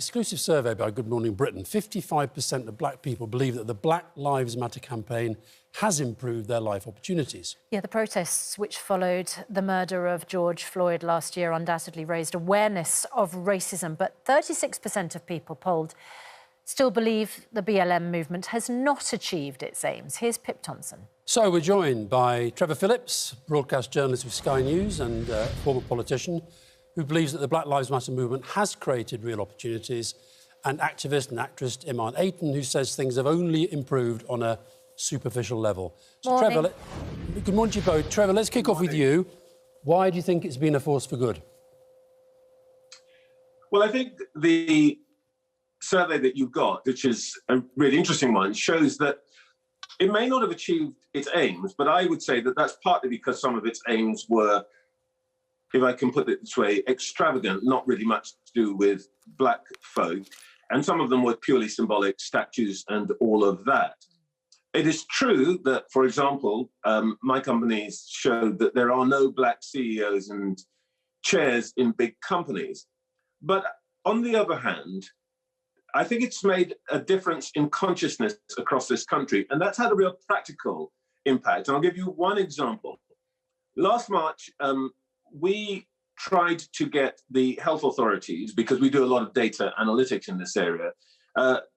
exclusive survey by Good Morning Britain, 55% of black people believe that the Black Lives Matter campaign has improved their life opportunities. Yeah, the protests which followed the murder of George Floyd last year undoubtedly raised awareness of racism, but 36% of people polled still believe the BLM movement has not achieved its aims. Here's Pip Thompson. So we're joined by Trevor Phillips, broadcast journalist with Sky News and former politician, who believes that the Black Lives Matter movement has created real opportunities, and activist and actress Iman Ayton, who says things have only improved on a superficial level. So, morning. Trevor, good morning to you both. Trevor, let's kick off with you. Why do you think it's been a force for good? Well, I think the survey that you've got, which is a really interesting one, shows that it may not have achieved its aims, but I would say that that's partly because some of its aims were, if I can put it this way, extravagant, not really much to do with black folk. And some of them were purely symbolic, statues and all of that. It is true that, for example, my companies showed that there are no black CEOs and chairs in big companies. But on the other hand, I think it's made a difference in consciousness across this country, and that's had a real practical impact. And I'll give you one example. Last March, we tried to get the health authorities, because we do a lot of data analytics in this area,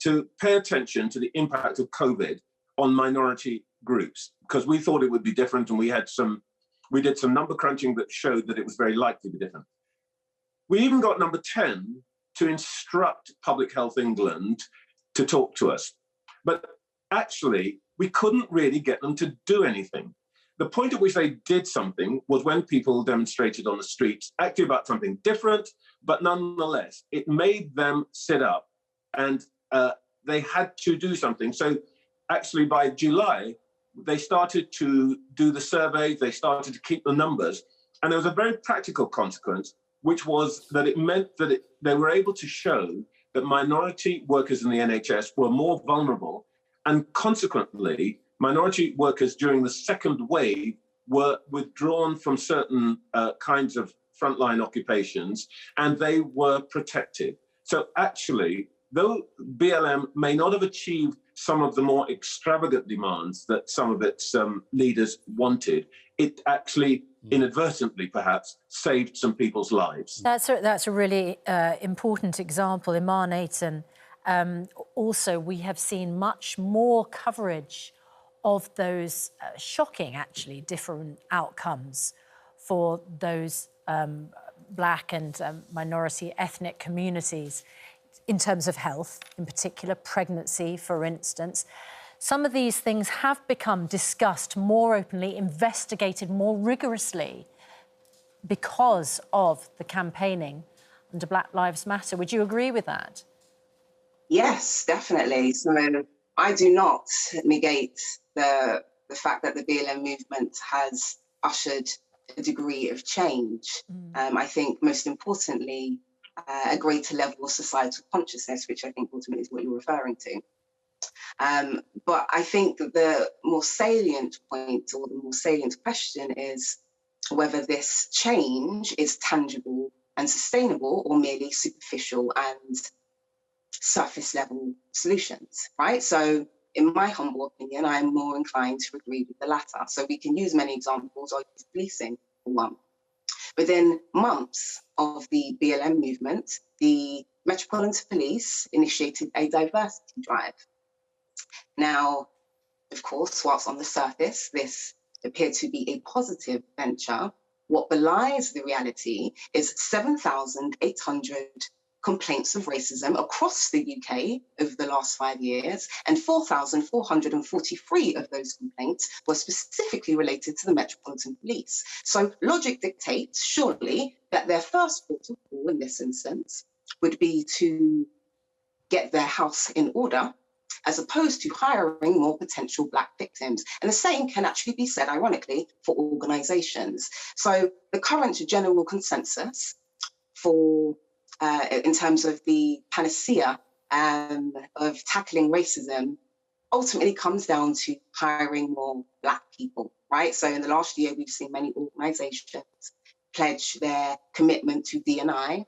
to pay attention to the impact of COVID on minority groups, because we thought it would be different, and we did some number crunching that showed that it was very likely to be different. We even got number 10 to instruct Public Health England to talk to us. But actually, we couldn't really get them to do anything. The point at which they did something was when people demonstrated on the streets, actually about something different, but nonetheless, it made them sit up, and they had to do something. So actually, by July, they started to do the survey, they started to keep the numbers, and there was a very practical consequence, which was that it meant that they were able to show that minority workers in the NHS were more vulnerable, and consequently, minority workers during the second wave were withdrawn from certain kinds of frontline occupations, and they were protected. So actually, though BLM may not have achieved some of the more extravagant demands that some of its leaders wanted, it actually inadvertently perhaps saved some people's lives. That's a really important example, Iman Ayton. Also, we have seen much more coverage of those shocking, actually, different outcomes for those black and minority ethnic communities in terms of health, in particular pregnancy, for instance. Some of these things have become discussed more openly, investigated more rigorously because of the campaigning under Black Lives Matter. Would you agree with that? Yes, definitely. So I do not negate the fact that the BLM movement has ushered a degree of change. I think most importantly, a greater level of societal consciousness, which I think ultimately is what you're referring to. But I think the more salient point, or the more salient question, is whether this change is tangible and sustainable, or merely superficial and surface level solutions, right? So in my humble opinion, I'm more inclined to agree with the latter. So we can use many examples. I'll use policing for one. Within months of the BLM movement, the Metropolitan Police initiated a diversity drive. Now, of course, whilst on the surface, this appeared to be a positive venture, what belies the reality is 7,800 complaints of racism across the UK over the last 5 years, and 4,443 of those complaints were specifically related to the Metropolitan Police. So logic dictates, surely, that their first port of call in this instance would be to get their house in order, as opposed to hiring more potential Black victims. And the same can actually be said, ironically, for organisations. So the current general consensus for in terms of the panacea of tackling racism ultimately comes down to hiring more Black people, right? So in the last year, we've seen many organisations pledge their commitment to D&I,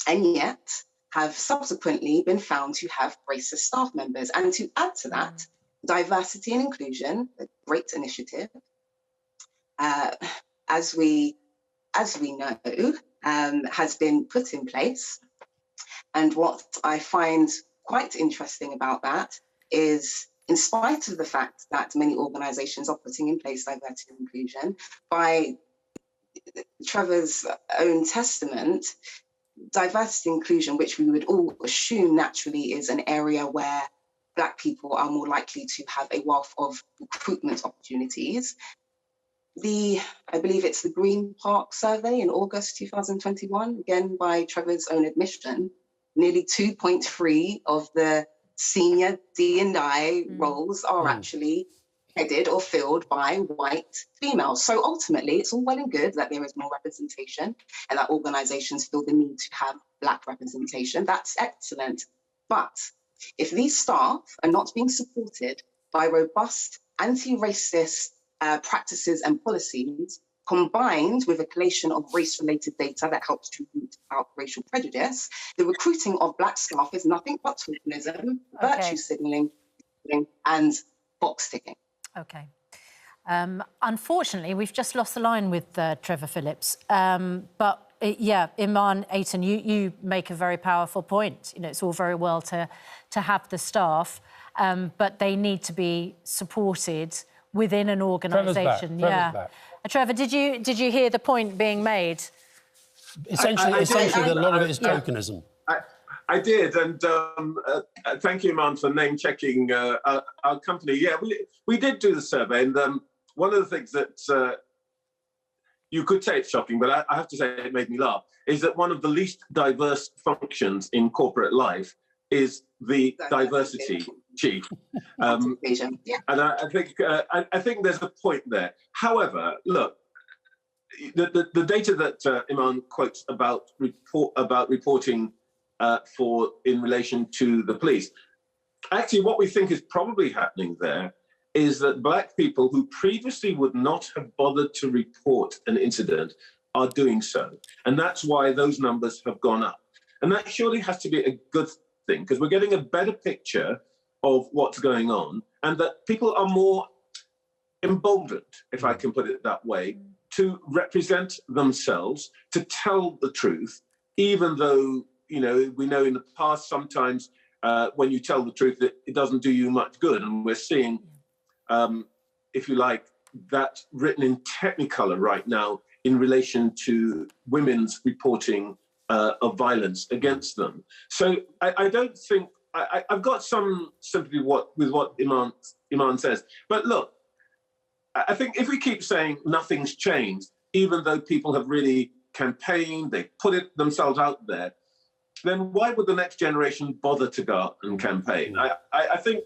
and yet have subsequently been found to have racist staff members. And to add to that, diversity and inclusion, a great initiative, as we know, has been put in place. And what I find quite interesting about that is, in spite of the fact that many organisations are putting in place diversity and inclusion, by Trevor's own testament, diversity and inclusion, which we would all assume naturally is an area where Black people are more likely to have a wealth of recruitment opportunities. I believe it's the Green Park survey in August 2021, again by Trevor's own admission, nearly 2.3 of the senior D&I roles are actually headed or filled by white females. So ultimately, it's all well and good that there is more representation and that organisations feel the need to have Black representation. That's excellent. But if these staff are not being supported by robust anti-racist practices and policies, combined with a collation of race-related data that helps to root out racial prejudice, the recruiting of Black staff is nothing but tokenism, virtue signalling, and box ticking. Okay. Unfortunately, we've just lost the line with Trevor Phillips. But yeah, Iman Aitan, you make a very powerful point. You know, it's all very well to have the staff, but they need to be supported within an organisation. Trevor's back. Trevor, did you hear the point being made? Essentially, that a lot of it is tokenism. I did, and thank you, Iman, for name-checking our company. Yeah, we did do the survey, and one of the things that you could say it's shocking, but I have to say it made me laugh, is that one of the least diverse functions in corporate life is the diversity chief. And I think there's a point there. However, look, the data that Iman quotes about reporting in relation to the police, actually what we think is probably happening there is that Black people who previously would not have bothered to report an incident are doing so. And that's why those numbers have gone up. And that surely has to be a good thing, because we're getting a better picture of what's going on, and that people are more emboldened, if I can put it that way, to represent themselves, to tell the truth, even though, you know, we know in the past sometimes when you tell the truth, it doesn't do you much good. And we're seeing, if you like, that written in technicolor right now in relation to women's reporting of violence against them. So I don't think, I've got some sympathy with what Iman says. But look, I think if we keep saying nothing's changed, even though people have really campaigned, they put it themselves out there, then why would the next generation bother to go out and campaign? I think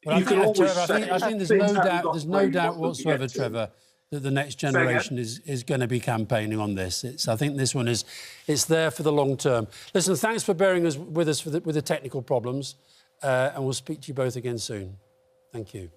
you can always say... I think there's no doubt whatsoever, Trevor, that the next generation is going to be campaigning on this. I think this one it's there for the long term. Listen, thanks for bearing with us with the technical problems, and we'll speak to you both again soon. Thank you.